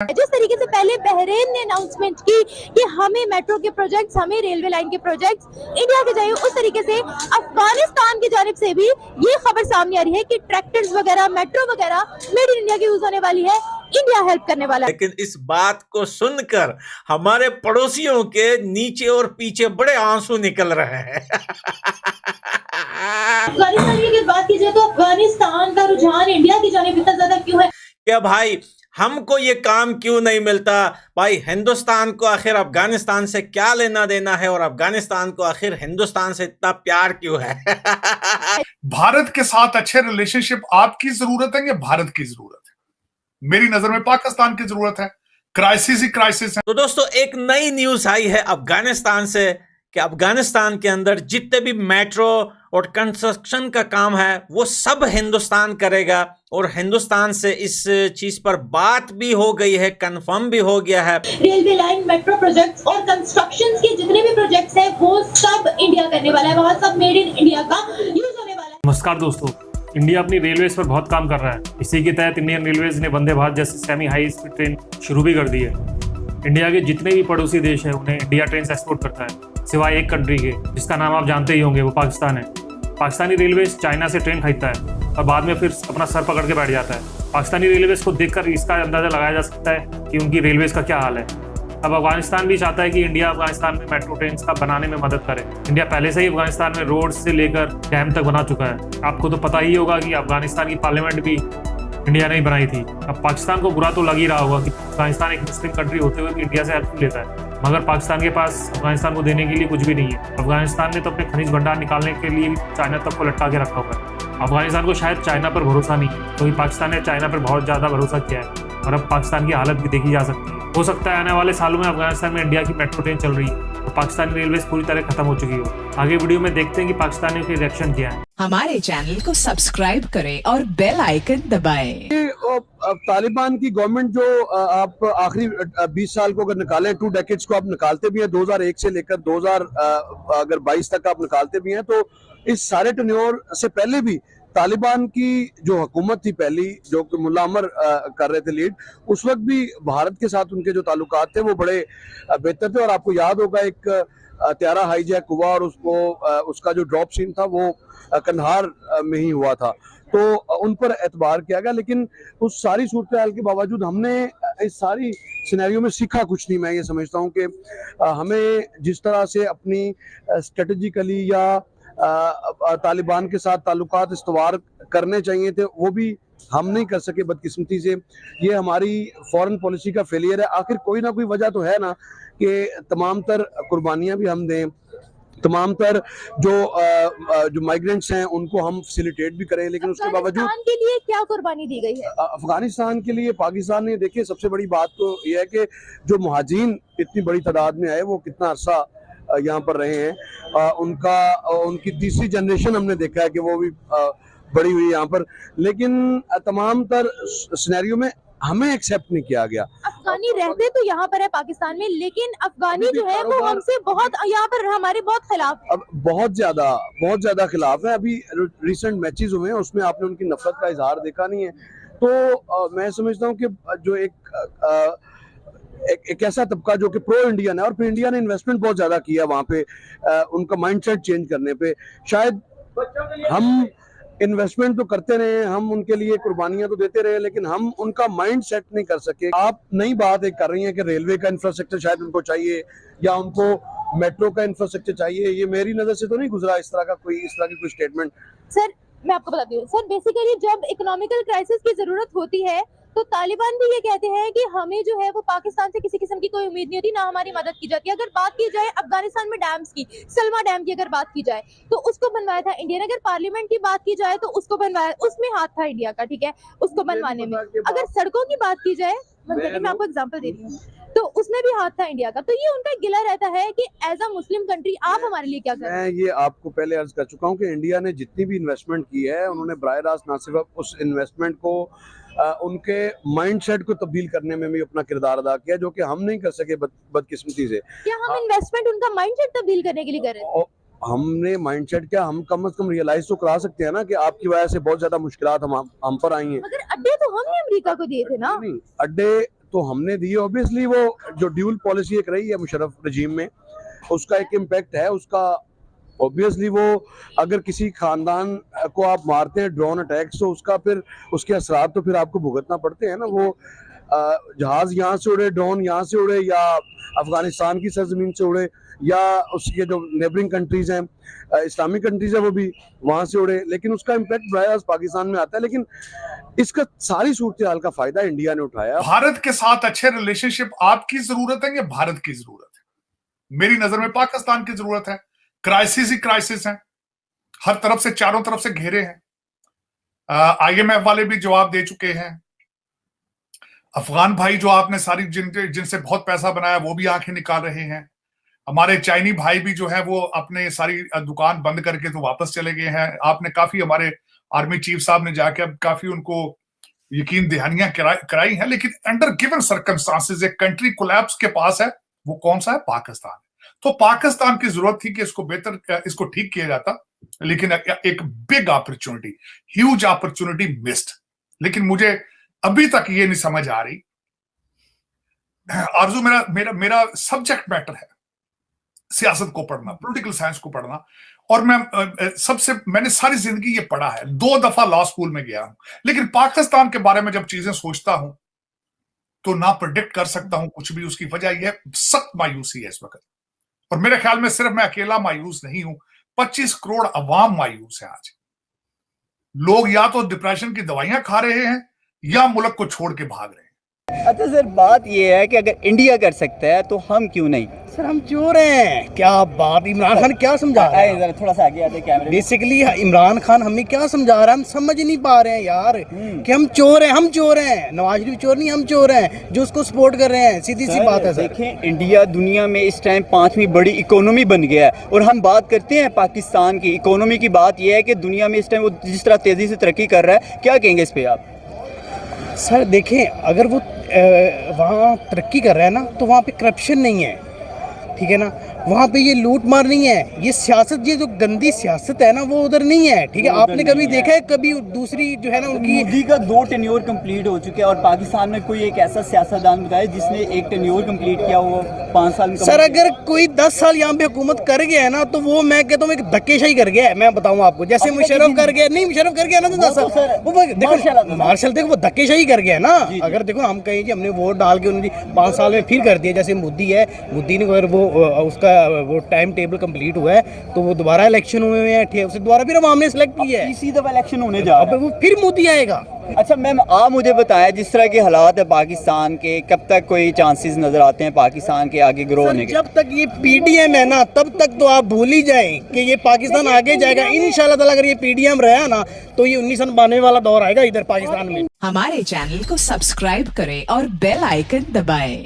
जिस तरीके से पहले बहरीन ने अनाउंसमेंट की कि हमें मेट्रो के प्रोजेक्ट्स, हमें रेलवे लाइन के प्रोजेक्ट्स इंडिया के चाहिए, उस तरीके से अफगानिस्तान की जानिब से भी ये खबर सामने आ रही है कि ट्रैक्टर्स वगैरह, मेट्रो वगैरह मेड इन इंडिया की यूज होने वाली है, इंडिया हेल्प करने वाला है। लेकिन इस बात को सुनकर हमारे पड़ोसियों के नीचे और पीछे बड़े आंसू निकल रहे हैं। अफगानिस्तान की अगर बात की जाए तो अफगानिस्तान का रुझान इंडिया की जानिब इतना ज्यादा क्यों है? क्या भाई हमको ये काम क्यों नहीं मिलता? भाई हिंदुस्तान को आखिर अफगानिस्तान से क्या लेना देना है, और अफगानिस्तान को आखिर हिंदुस्तान से इतना प्यार क्यों है? भारत के साथ अच्छे रिलेशनशिप आपकी जरूरत है या भारत की जरूरत है? मेरी नजर में पाकिस्तान की जरूरत है। क्राइसिस ही क्राइसिस है। तो दोस्तों एक नई न्यूज आई है अफगानिस्तान से कि अफगानिस्तान के अंदर जितने भी मेट्रो और कंस्ट्रक्शन का काम है वो सब हिंदुस्तान करेगा, और हिंदुस्तान से इस चीज पर बात भी हो गई है, कंफर्म भी हो गया है। रेलवे लाइन, मेट्रो प्रोजेक्ट्स और कंस्ट्रक्शन के जितने भी प्रोजेक्ट्स हैं वो सब इंडिया करने वाला है, वहाँ सब मेड इन इंडिया का यूज होने वाला है। नमस्कार दोस्तों, इंडिया अपनी रेलवेज पर बहुत काम कर रहा है। इसी के तहत इंडियन रेलवेज ने वंदे भारत जैसी सेमी हाई स्पीड ट्रेन शुरू भी कर दी है। इंडिया के जितने भी पड़ोसी देश हैं उन्हें इंडिया ट्रेन एक्सपोर्ट करता है, सिवाय एक कंट्री के जिसका नाम आप जानते ही होंगे, वो पाकिस्तान है। पाकिस्तानी रेलवेज चाइना से ट्रेन खरीदता है और बाद में फिर अपना सर पकड़ के बैठ जाता है। पाकिस्तानी रेलवेज को देखकर इसका अंदाजा लगाया जा सकता है कि उनकी रेलवेज का क्या हाल है। अब अफगानिस्तान भी चाहता है कि इंडिया अफगानिस्तान में मेट्रो ट्रेन का बनाने में मदद करे। इंडिया पहले से ही अफगानिस्तान में रोड से लेकर डैम तक बना चुका है। आपको तो पता ही होगा कि अफगानिस्तान की पार्लियामेंट भी इंडिया ने ही बनाई थी। अब पाकिस्तान को बुरा तो लग ही रहा होगा कि अफगानिस्तान एक मुस्लिम कंट्री होते हुए भी इंडिया से हेल्प लेता है, मगर पाकिस्तान के पास अफगानिस्तान को देने के लिए कुछ भी नहीं है। अफगानिस्तान ने तो अपने खनिज भंडार निकालने के लिए चाइना तक को लटका के रखा हुआ है। अफगानिस्तान को शायद चाइना पर भरोसा नहीं है, क्योंकि पाकिस्तान ने चाइना पर बहुत ज़्यादा भरोसा किया है, और अब पाकिस्तान की हालत भी देखी जा सकती है। हो सकता है आने वाले सालों में अफगानिस्तान में इंडिया की मेट्रो ट्रेन चल रही है तो पाकिस्तानी रेलवे पूरी तरह खत्म हो चुकी हो। आगे वीडियो में देखते हैं कि पाकिस्तानियों के रिएक्शन क्या है। हमारे चैनल को सब्सक्राइब करें और बेल आइकन दबाएं। तालिबान की गवर्नमेंट जो आप आखिरी 20 साल को अगर निकालें, 2 डेकेड्स को आप निकालते भी हैं, 2001 से लेकर 2022 तक आप निकालते भी हैं, तो इस सारे टेन्योर से पहले भी तालिबान की जो हुकूमत थी पहली, जो कि मुल्ला अमर कर रहे थे लीड, उस वक्त भी भारत के साथ उनके जो ताल्लुकात थे वो बड़े बेहतर थे। और आपको याद होगा एक त्यारा हाईजैक हुआ और उसका जो ड्रॉप सीन था वो कंधार में ही हुआ था, तो उन पर एतबार किया गया। लेकिन उस सारी सूरत हाल के बावजूद हमने इस सारी सिनेरियो में सीखा कुछ नहीं। मैं ये समझता हूँ कि हमें जिस तरह से अपनी स्ट्रेटेजिकली या तालिबान के साथ ताल्लुकात इस्तवार करने चाहिए थे, वो भी हम नहीं कर सके बदकिस्मती से। ये हमारी फॉरेन पॉलिसी का फेलियर है। आखिर कोई ना कोई वजह तो है ना कि तमाम तर कुर्बानियां भी हम दें, तमाम तर जो माइग्रेंट्स हैं उनको हम फैसिलिटेट भी करें, लेकिन उसके बावजूद के लिए क्या कुर्बानी दी गई है अफगानिस्तान के लिए? पाकिस्तान ने, देखिए सबसे बड़ी बात तो यह है कि जो मुहाजिरीन इतनी बड़ी तादाद में आए वो कितना अरसा यहाँ पर रहे हैं। उनकी तीसरी जनरेशन हमने देखा है कि वो भी बड़ी हुई यहाँ पर, लेकिन तमाम तर सिनेरियो में हमें एक्सेप्ट नहीं किया गया। अफगानी रहते तो यहाँ पर है पाकिस्तान में, लेकिन अफगानी जो है वो हमसे बहुत यहाँ पर हमारे बहुत खिलाफ है। अब बहुत ज्यादा खिलाफ है। अभी रिसेंट मैचेस हुए हैं, उसमें आपने उनकी नफरत का इजहार देखा नहीं है। तो मैं समझता हूँ कि जो एक ऐसा तबका जो कि प्रो इंडियन है, और फिर इंडिया ने इन्वेस्टमेंट बहुत ज्यादा किया वहाँ पे, उनका माइंडसेट चेंज करने पे। शायद हम इन्वेस्टमेंट तो करते रहे, हम उनके लिए कुर्बानियां तो देते रहे, लेकिन हम उनका माइंड सेट नहीं कर सके। आप नई बात एक कर रही हैं कि रेलवे का इंफ्रास्ट्रक्चर शायद उनको चाहिए या उनको मेट्रो का इंफ्रास्ट्रक्चर चाहिए। ये मेरी नजर से तो नहीं गुजरा इस तरह की कोई स्टेटमेंट। सर मैं आपको बताती हूँ सर, बेसिकली जब इकोनॉमिकल क्राइसिस की जरूरत होती है तो तालिबान भी ये कहते हैं कि हमें जो है वो पाकिस्तान से किसी किस्म की कोई उम्मीद नहीं होती, ना हमारी मदद की जाती है। अगर बात की जाए अफगानिस्तान में डैम्स की, सलमा डैम की अगर बात की जाए तो उसको बनवाया था इंडिया ने। अगर पार्लियामेंट की बात की जाए तो उसको बनवाया, उसमें हाथ था इंडिया का, ठीक है, उसको बनवाने में। अगर सड़कों की बात की जाए, मैं आपको एग्जाम्पल दे रही हूँ, तो उसमें भी हाथ था इंडिया का। तो ये उनका गिला रहता है कि एज अ मुस्लिम कंट्री आप हमारे लिए क्या कर रहे हैं। मैं ये आपको पहले अर्ज कर चुका हूँ कि इंडिया ने जितनी भी इन्वेस्टमेंट की है, उन्होंने बराह रास्त ना सिर्फ उस इन्वेस्टमेंट को उनके माइंडसेट को तब्दील करने में भी अपना किरदार अदा किया, जो कि हम नहीं कर सके बदकिस्मती से। क्या हम इन्वेस्टमेंट उनका माइंडसेट तब्दील करने के लिए कर रहे हैं? हमने माइंडसेट क्या, हम कम से कम रियलाइज तो करा सकते हैं ना कि आपकी वजह से बहुत ज्यादा मुश्किलात हम पर आई हैं। मगर अड्डे तो हमने अमेरिका को दिए थे ना। नहीं, अड्डे तो हमने दी। ऑब्वियसली वो जो ड्यूल पॉलिसी एक रही है मुशर्रफ रजीम में, उसका एक इम्पैक्ट है उसका। ऑब्वियसली वो अगर किसी खानदान को आप मारते हैं ड्रोन अटैक, तो उसका फिर उसके असरात तो फिर आपको भुगतना पड़ते हैं ना। वो जहाज यहाँ से उड़े, ड्रोन यहाँ से उड़े, या अफगानिस्तान की सरजमीन से उड़े, या उसके जो नेबरिंग कंट्रीज हैं, इस्लामिक कंट्रीज है, वो भी वहां से उड़े, लेकिन उसका इम्पैक्ट बराह पाकिस्तान में आता है। लेकिन इसका सारी सूरत हाल का फायदा इंडिया ने उठाया। भारत के साथ अच्छे रिलेशनशिप आपकी जरूरत है या भारत की जरूरत है? मेरी नजर में पाकिस्तान की जरूरत है। क्राइसिस ही क्राइसिस है, हर तरफ से, चारों तरफ से घेरे हैं। IMF वाले भी जवाब दे चुके हैं। अफगान भाई जो आपने सारी जिनसे बहुत पैसा बनाया वो भी आंखें निकाल रहे हैं। हमारे चाइनी भाई भी जो है वो अपने सारी दुकान बंद करके तो वापस चले गए हैं। आपने काफी, हमारे आर्मी चीफ साहब ने जाके अब काफी उनको यकीन दहानियां कराई हैं। लेकिन अंडर गिवन सर्कमस्टांसेस एक कंट्री कोलैप्स के पास है, वो कौन सा है? पाकिस्तान। तो पाकिस्तान की जरूरत थी कि इसको ठीक किया जाता, लेकिन एक big opportunity, huge opportunity missed. लेकिन मुझे अभी तक ये नहीं समझ आ रही। आरजू, मेरा सब्जेक्ट मैटर है सियासत को पढ़ना, पॉलिटिकल साइंस को पढ़ना, और मैंने सारी जिंदगी ये पढ़ा है। 2 दफा लॉ स्कूल में गया हूं, लेकिन पाकिस्तान के बारे में जब चीजें सोचता हूं तो ना प्रेडिक्ट कर सकता हूं कुछ भी। उसकी वजह यह सख्त मायूसी है इस वक्त, और मेरे ख्याल में सिर्फ मैं अकेला मायूस नहीं हूं, 25 करोड़ अवाम मायूस है। आज लोग या तो डिप्रेशन की दवाइयां खा रहे हैं या मुल्क को छोड़ के भाग रहे हैं। अच्छा सर, बात ये है कि अगर इंडिया कर सकता है तो हम क्यों नहीं? सर हम चोर हैं। क्या बात, इमरान खान क्या समझा रहा है? जरा थोड़ा सा आगे आते कैमरे। बेसिकली इमरान खान हमें क्या समझा रहा है, हम समझ नहीं पा रहे हैं यार कि हम चोर हैं। हम चोर हैं, नवाज शरीफ चोर नहीं, हम चोर हैं जो उसको सपोर्ट कर रहे हैं। सीधी सी बात है सर। देखें, इंडिया दुनिया में इस टाइम 5वीं बड़ी इकोनॉमी बन गया है, और हम बात करते हैं पाकिस्तान की इकोनॉमी की। बात यह है कि दुनिया में इस टाइम वो जिस तरह तेजी से तरक्की कर रहा है, क्या कहेंगे इस पे आप? सर देखें, अगर वो वहाँ तरक्की कर रहा है ना, तो वहाँ पे करप्शन नहीं है, ठीक है ना। वहाँ पे ये लूट मार नहीं है, ये सियासत, ये जो गंदी सियासत है ना, वो उधर नहीं है, ठीक है। आपने कभी देखा है कभी दूसरी जो है ना उनकी? मोदी का 2 टेन्योर कंप्लीट हो चुके हैं, और पाकिस्तान में कोई एक ऐसा सियासतदान बताया जिसने एक टेन्योर कंप्लीट किया वो 5 साल में? सर अगर कोई 10 साल यहाँ पे हुकूमत कर गया है ना, तो वो मैं कहता हूँ एक धक्केशाही कर गया है। मैं बताऊँ आपको, जैसे मुशर्रफ कर गया, नहीं मुशर्रफ कर गया ना, तो 10 साल वो देखो मार्शल, देखो वो धक्केशाही कर गया ना। अगर देखो हम कहें कि हमने वोट डाल के उन्होंने 5 साल में फिर कर दिया, जैसे मोदी है, मोदी ने अगर वो उसका वो टाइम टेबल कंप्लीट हुआ है, तो वो दोबारा इलेक्शन हुए हैं, ठीक है, उसे दोबारा फिर अवाम ने सेलेक्ट किया है। तीसरी दफा इलेक्शन होने जा रहा है, वो फिर मोदी आएगा। अच्छा मैम, आप मुझे बताएं, जिस तरह के हालात है पाकिस्तान के, कब तक कोई चांसेस नजर आते हैं पाकिस्तान के आगे ग्रो होने के? जब तक ये PDM है ना, तब तक तो आप भूल ही जाएं कि ये पाकिस्तान आगे जाएगा इंशाल्लाह ताला। अगर ये PDM रहा ना, तो ये 1992 वाला दौर आएगा इधर पाकिस्तान में। हमारे चैनल को सब्सक्राइब करें और बेल आइकन दबाएं।